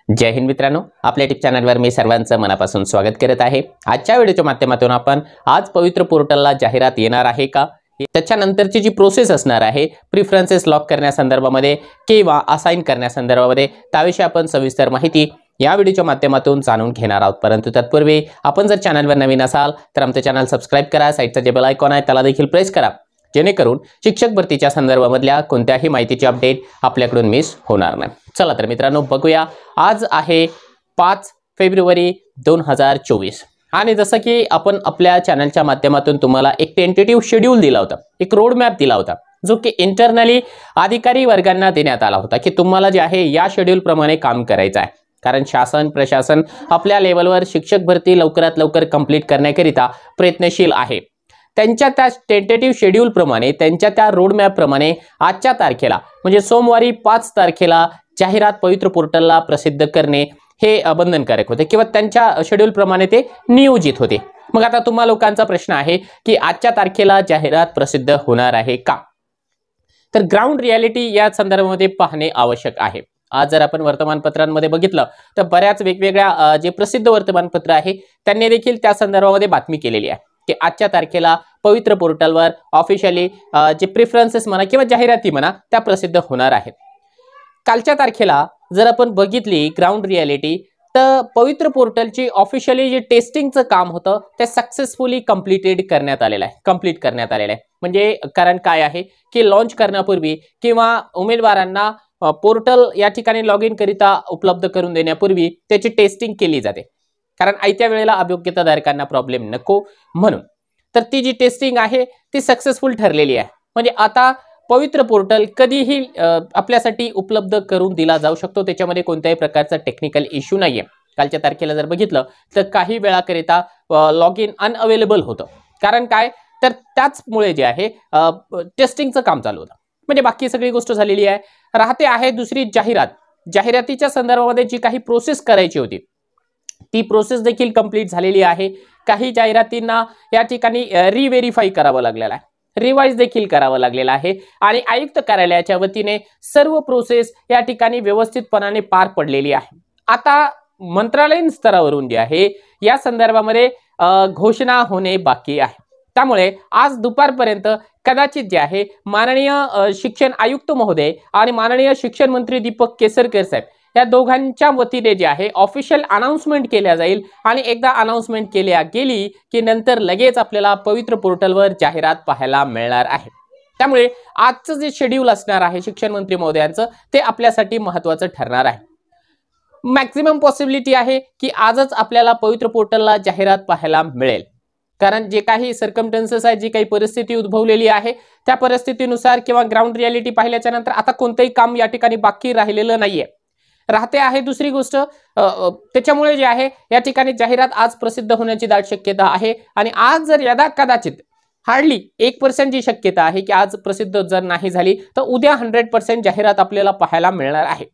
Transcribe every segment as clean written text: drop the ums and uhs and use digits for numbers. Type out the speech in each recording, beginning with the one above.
जय हिंद मित्रांनो, आपल्या यूट्यूब चॅनलवर मी सर्वांचं मनापासून स्वागत करत आहे। आजच्या व्हिडिओच्या माध्यमातून आपण आज पवित्र पोर्टलला जाहिरात येणार आहे का, त्याच्यानंतरची जी प्रोसेस असणार आहे प्रेफरन्सेस लॉक करण्यासंदर्भामध्ये किंवा असाइन करण्यासंदर्भामध्ये त्याविषयी आपण सविस्तर माहिती या व्हिडिओच्या माध्यमातून जाणून घेणार आहोत। परंतु तत्पूर्वी आपण जर चॅनलवर नवीन असाल तर आमचे चॅनल सबस्क्राइब करा, साइडचा जे बेल आयकॉन आहे त्याला देखील प्रेस करा, जेणेकरून शिक्षक भरतीच्या संदर्भामधल्या कोणत्याही माहितीची अपडेट आपल्याकडून मिस होणार नाही। चला तर मित्रांनो बघूया, आज आहे 5 फेब्रुवारी 2024 आणि जसं की आपण आपल्या चॅनलच्या माध्यमातून तुम्हाला एक टेंटेटिव्ह शेड्यूल दिला होता, एक रोड मॅप दिला होता, जो की इंटरनली अधिकारी वर्गांना देण्यात आला होता की तुम्हाला जे आहे या शेड्यूल प्रमाणे काम करायचं आहे। कारण शासन प्रशासन आपल्या लेवलवर शिक्षक भरती लवकरात लवकर कंप्लीट करण्याकरिता प्रयत्नशील आहे। त्यांच्या त्या टेंटेटिव्ह शेड्यूल प्रमाणे, त्यांच्या त्या रोड मॅप प्रमाणे आजच्या तारखेला म्हणजे सोमवारी 5 तारखेला जाहिरात पवित्र पोर्टलला प्रसिद्ध करणे हे बंधनकारक होते किंवा त्यांच्या शेड्यूल प्रमाणे ते नियोजित होते। मग आता तुम्हा लोकांचा प्रश्न आहे की आजच्या तारखेला जाहिरात प्रसिद्ध होणार आहे का? तर ग्राउंड रियालिटी या संदर्भामध्ये पाहणे आवश्यक आहे। आज जर आपण वर्तमानपत्रांमध्ये बघितलं तर बऱ्याच वेगवेगळ्या जे प्रसिद्ध वर्तमानपत्र आहे त्यांनी देखील त्या संदर्भामध्ये बातमी केलेली आहे की आजच्या तारखेला पवित्र पोर्टलवर ऑफिशियली जे प्रेफरन्सेस म्हणा किंवा जाहिराती म्हणा त्या प्रसिद्ध होणार आहेत। कालच्या तारखेला जर आपण बघितली ग्राउंड रियालिटी तर पवित्र पोर्टलची ऑफिशियली जे टेस्टिंगचं काम होतं ते सक्सेसफुली कंप्लीट करण्यात आलेलं आहे। म्हणजे कारण काय आहे की लॉन्च करण्यापूर्वी किंवा उमेदवारांना पोर्टल या ठिकाणी लॉग इन करिता उपलब्ध करून देण्यापूर्वी त्याची टेस्टिंग केली जाते, कारण आयत्या वेळेला अभियोग्यताधारकांना प्रॉब्लेम नको म्हणून। तर ती जी टेस्टिंग आहे ती सक्सेसफुल ठरलेली आहे। म्हणजे आता पवित्र पोर्टल कधीही आपल्यासाठी उपलब्ध करून दिला जाऊ शकतो, त्याच्यामध्ये कोणत्याही प्रकारचा टेक्निकल इश्यू नाहीये। कालच्या तारखेला जर बघितलं तर काही वेळाकरिता लॉग इन अनअवेलेबल होतं, कारण काय तर त्याचमुळे जे आहे टेस्टिंगचं काम चालू होतं। म्हणजे बाकी सगळी गोष्ट झालेली आहे। राहते आहे दुसरी जाहिरातीच्या संदर्भामध्ये जी काही प्रोसेस करायची होती ती प्रोसेस देखील कंप्लीट झालेली आहे। काही जाहिरातींना या ठिकाणी रिव्हेरीफाई करावं लागलेलं आहे, रिवाइज देखील करावं लागलेलं आहे आणि आयुक्त कार्यालयाच्या वतीने सर्व प्रोसेस या ठिकाणी व्यवस्थितपणाने पार पडलेली आहे। आता मंत्रालयीन स्तरावरून जे आहे या संदर्भामध्ये घोषणा होणे बाकी आहे। त्यामुळे आज दुपारपर्यंत कदाचित जे आहे माननीय शिक्षण आयुक्त महोदय आणि माननीय शिक्षण मंत्री दीपक केसरकर साहेब या दोघांच्या वतीने जे आहे ऑफिशियल अनाउन्समेंट केल्या जाईल आणि एकदा अनाउन्समेंट केल्या गेली की नंतर लगेच आपल्याला पवित्र पोर्टलवर जाहिरात पाहायला मिळणार आहे। त्यामुळे आजचं जे शेड्यूल असणार आहे शिक्षण मंत्री महोदयांचं ते आपल्यासाठी महत्त्वाचं ठरणार आहे। मॅक्सिमम पॉसिबिलिटी आहे की आजच आपल्याला पवित्र पोर्टलला जाहिरात पाहायला मिळेल, कारण जे काही सर्कमस्टन्सेस आहे, जी काही परिस्थिती उद्भवलेली आहे त्या परिस्थितीनुसार किंवा ग्राउंड रियालिटी पाहिल्याच्या नंतर आता कोणतेही काम या ठिकाणी बाकी राहिलेलं नाहीये। राहते आहे दुसरी गोष्ट, त्याच्यामुळे जे आहे या ठिकाणी जाहिरात आज प्रसिद्ध होण्याची दाट शक्यता आहे आणि आज जर यदा कदाचित हार्डली 1% जी शक्यता आहे की आज प्रसिद्ध जर नाही झाली तर उद्या 100% जाहिरात आपल्याला पाहायला मिळणार आहे।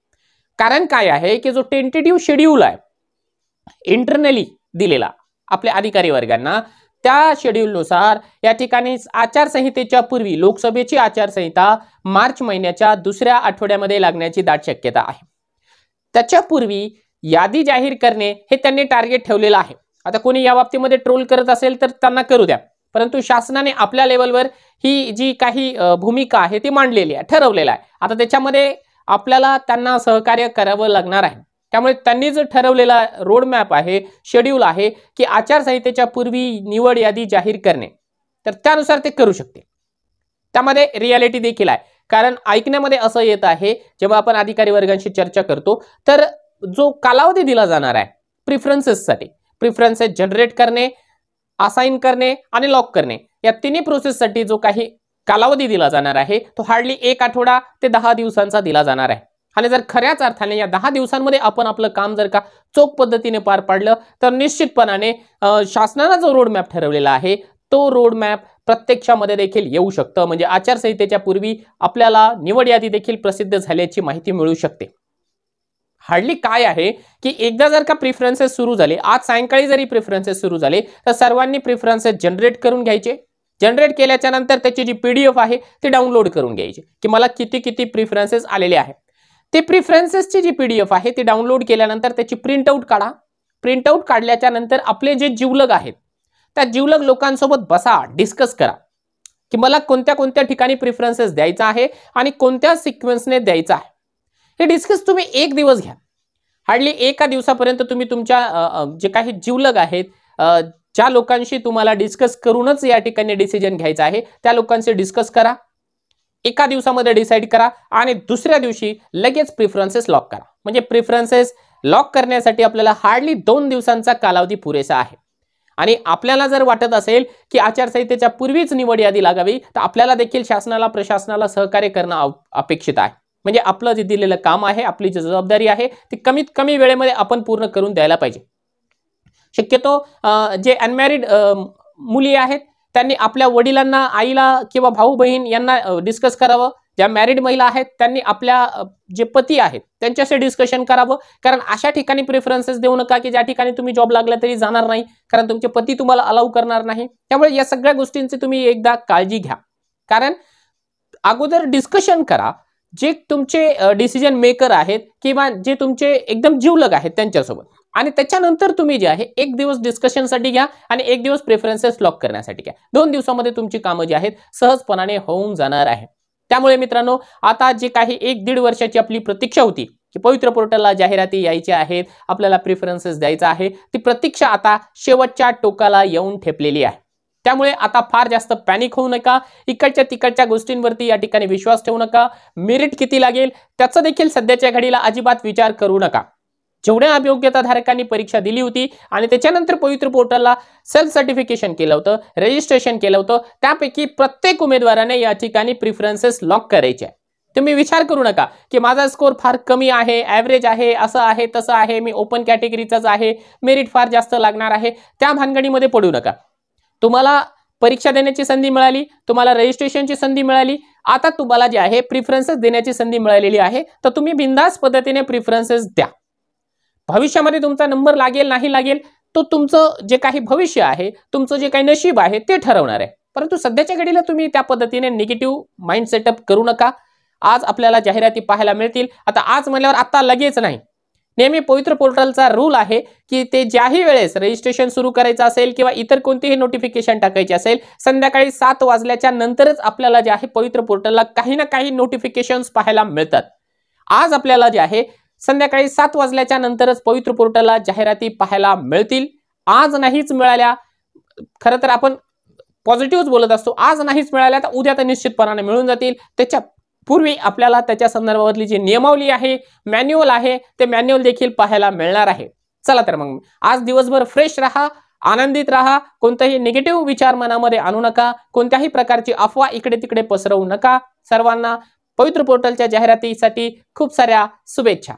कारण काय आहे की जो टेंटेटिव्ह शेड्यूल आहे इंटरनली दिलेला आपल्या अधिकारी वर्गांना, त्या शेड्यूलनुसार या ठिकाणी आचारसंहितेच्या पूर्वी लोकसभेची आचारसंहिता मार्च महिन्याच्या दुसऱ्या आठवड्यामध्ये लागण्याची दाट शक्यता आहे। त्याच्यापूर्वी यादी जाहीर करणे हे त्यांनी टार्गेट ठेवलेलं आहे। आता कोणी या बाबतीमध्ये ट्रोल करत असेल तर त्यांना करू द्या, परंतु शासनाने आपल्या लेवलवर ही जी काही भूमिका आहे ती मांडलेली आहे, ठरवलेलं आहे। आता त्याच्यामध्ये आपल्याला त्यांना सहकार्य करावं लागणार आहे। त्यामुळे त्यांनी जो ठरवलेला रोड मॅप आहे, शेड्यूल आहे की आचारसंहितेच्या पूर्वी निवड यादी जाहीर करणे, तर त्यानुसार ते करू शकते। त्यामध्ये रियालिटी देखील आहे, कारण ऐकण्यामध्ये असं येत आहे जेव्हा आपण अधिकारी वर्गांशी चर्चा करतो तर जो कालावधी दिला जाणार आहे प्रेफरन्सेससाठी, प्रेफरन्सेस जनरेट करणे, असाइन करणे आणि लॉक करणे या तिन्ही प्रोसेससाठी जो काही कालावधी दिला जाणार आहे तो हार्डली 1 आठवडा ते 10 दिवसांचा दिला जाणार आहे। आणि जर खऱ्याच अर्थाने या 10 दिवसांमध्ये आपण आपलं काम जर का चोख पद्धतीने पार पाडलं तर निश्चितपणाने शासनाने जो रोड मॅप ठरवलेला आहे तो रोड मॅप प्रत्यक्षामध्ये देखील येऊ शकतं। म्हणजे आचारसंहितेच्या पूर्वी आपल्याला निवड यादी देखील प्रसिद्ध झाल्याची माहिती मिळू शकते। हार्डली काय आहे की एकदा जर का प्रेफरन्सेस सुरू झाले, आज सायंकाळी जरी प्रेफरन्सेस सुरू झाले तर सर्वांनी प्रेफरन्सेस जनरेट करून घ्यायचे। जनरेट केल्याच्या नंतर त्याची जी PDF आहे ती डाउनलोड करून घ्यायची की मला किती प्रेफरन्सेस आलेले आहेत। ते प्रिफरन्सेसची जी PDF आहे ती डाउनलोड केल्यानंतर त्याची प्रिंटआउट काढा. प्रिंटआउट काढल्याच्या नंतर आपले जे जिवलग आहेत त्या जिवलग लोकांसोबत बसा, डिस्कस करा की मला कोणत्या कोणत्या ठिकाणी प्रिफरन्सेस द्यायचा आहे आणि कोणत्या सिक्वेन्सने द्यायचा आहे. हे डिस्कस तुम्ही एक दिवस घ्या. हार्डली एका दिवसापर्यंत तुम्ही तुमच्या जे काही जिवलग आहेत, ज्या लोकांशी तुम्हाला डिस्कस करूनच या ठिकाणी डिसिजन घ्यायचा आहे त्या लोकांशी डिस्कस करा. एका दिवसामध्ये डिसाईड करा आणि दुसऱ्या दिवशी लगेच प्रिफरन्सेस लॉक करा. म्हणजे प्रिफरन्सेस लॉक करण्यासाठी आपल्याला हार्डली 2 दिवसांचा कालावधी पुरेसा आहे. आणि आपल्याला जर वाटत असेल की आचारसंहितेच्या पूर्वीच निवड यादी लागावी तर आपल्याला देखील शासनाला प्रशासनाला सहकार्य करणं अपेक्षित आहे. म्हणजे आपलं जे दिलेलं काम आहे, आपली जी जबाबदारी आहे ती कमीत कमी वेळेमध्ये आपण पूर्ण करून द्यायला पाहिजे. शक्यतो जे अनमॅरिड मुली आहेत त्यांनी आपल्या वडिलांना, आईला किंवा भाऊ बहीण यांना डिस्कस करावं. ज्या मॅरिड महिला आहेत त्यांनी आपल्या जे पती आहेत त्यांच्याशी डिस्कशन करावं. कारण अशा ठिकाणी प्रेफरन्सेस देऊ नका की ज्या ठिकाणी तुम्ही जॉब लागला तरी जाणार नाही, कारण तुमचे पती तुम्हाला अलाउ करणार नाही. त्यामुळे या सगळ्या गोष्टींची तुम्ही एकदा काळजी घ्या. कारण अगोदर डिस्कशन करा जे तुमचे डिसिजन मेकर आहेत किंवा जे तुमचे एकदम जीवलग आहेत त्यांच्यासोबत, आणि त्याच्यानंतर तुम्ही जे आहे एक दिवस डिस्कशनसाठी घ्या आणि एक दिवस प्रेफरन्सेस लॉक करण्यासाठी घ्या. 2 दिवसामध्ये तुमची कामं जी आहेत सहजपणाने होऊन जाणार आहे. त्यामुळे मित्रांनो, आता जे काही 1-1.5 वर्षाची आपली प्रतीक्षा होती की पवित्र पोर्टलला जाहिराती यायच्या आहेत, आपल्याला प्रेफरन्सेस द्यायचा आहे, ती प्रतीक्षा आता शेवटच्या टोकाला येऊन ठेपलेली आहे. त्यामुळे आता फार जास्त पॅनिक होऊ नका. इकडच्या तिकडच्या गोष्टींवरती या ठिकाणी विश्वास ठेवू नका. मेरिट किती लागेल त्याचा देखील सध्याच्या घडीला अजिबात विचार करू नका. जेवढ्या अभियोग्यताधारकांनी परीक्षा दिली होती आणि त्याच्यानंतर पवित्र पोर्टलला सेल्फ सर्टिफिकेशन केलं होतं, रजिस्ट्रेशन केलं होतं, त्यापैकी प्रत्येक उमेदवाराने या ठिकाणी प्रिफरन्सेस लॉक करायचे. तुम्ही विचार करू नका की माझा स्कोर फार कमी आहे, ॲव्हरेज आहे, असं आहे तसं आहे, मी ओपन कॅटेगरीचाच आहे, मेरिट फार जास्त लागणार आहे, त्या भानगडीमध्ये पडू नका. तुम्हाला परीक्षा देण्याची संधी मिळाली, तुम्हाला रजिस्ट्रेशनची संधी मिळाली, आता तुम्हाला जे आहे प्रिफरन्सेस देण्याची संधी मिळालेली आहे, तर तुम्ही बिनधास्त पद्धतीने प्रिफरन्सेस द्या. भविष्यामध्ये तुमचा नंबर लागेल नाही लागेल तो तुमचं जे काही भविष्य आहे, तुमचं जे काही नशीब आहे ते ठरवणार आहे. परंतु सध्याच्या घडीला तुम्ही त्या पद्धतीने निगेटिव्ह माइंड सेटअप करू नका. आज आपल्याला जाहिराती पाहायला मिळतील. आता आज म्हणल्यावर आता लगेच नाही. नेहमी पवित्र पोर्टलचा रूल आहे की ते ज्याही वेळेस रजिस्ट्रेशन सुरू करायचं असेल किंवा इतर कोणतेही नोटिफिकेशन टाकायचे असेल, संध्याकाळी 7 वाजल्याच्या नंतरच आपल्याला जे आहे पवित्र पोर्टलला काही ना काही नोटिफिकेशन्स पाहायला मिळतात. आज आपल्याला जे आहे संध्याकाळी 7 वाजल्याच्या नंतरच पवित्र पोर्टलला जाहिराती पाहायला मिळतील. आज नाहीच मिळाल्या, खरं तर आपण पॉझिटिव्ह बोलत असतो, आज नाहीच मिळाल्या तर उद्या तर निश्चितपणाने मिळून जातील. त्याच्या पूर्वी आपल्याला त्याच्या संदर्भातली जी नियमावली आहे, मॅन्युअल आहे, ते मॅन्युअल देखील पाहायला मिळणार आहे. चला तर मग आज दिवसभर फ्रेश राहा, आनंदित राहा, कोणताही निगेटिव्ह विचार मनामध्ये आणू नका, कोणत्याही प्रकारची अफवा इकडे तिकडे पसरवू नका. सर्वांना पवित्र पोर्टलच्या जाहिरातीसाठी खूप साऱ्या शुभेच्छा.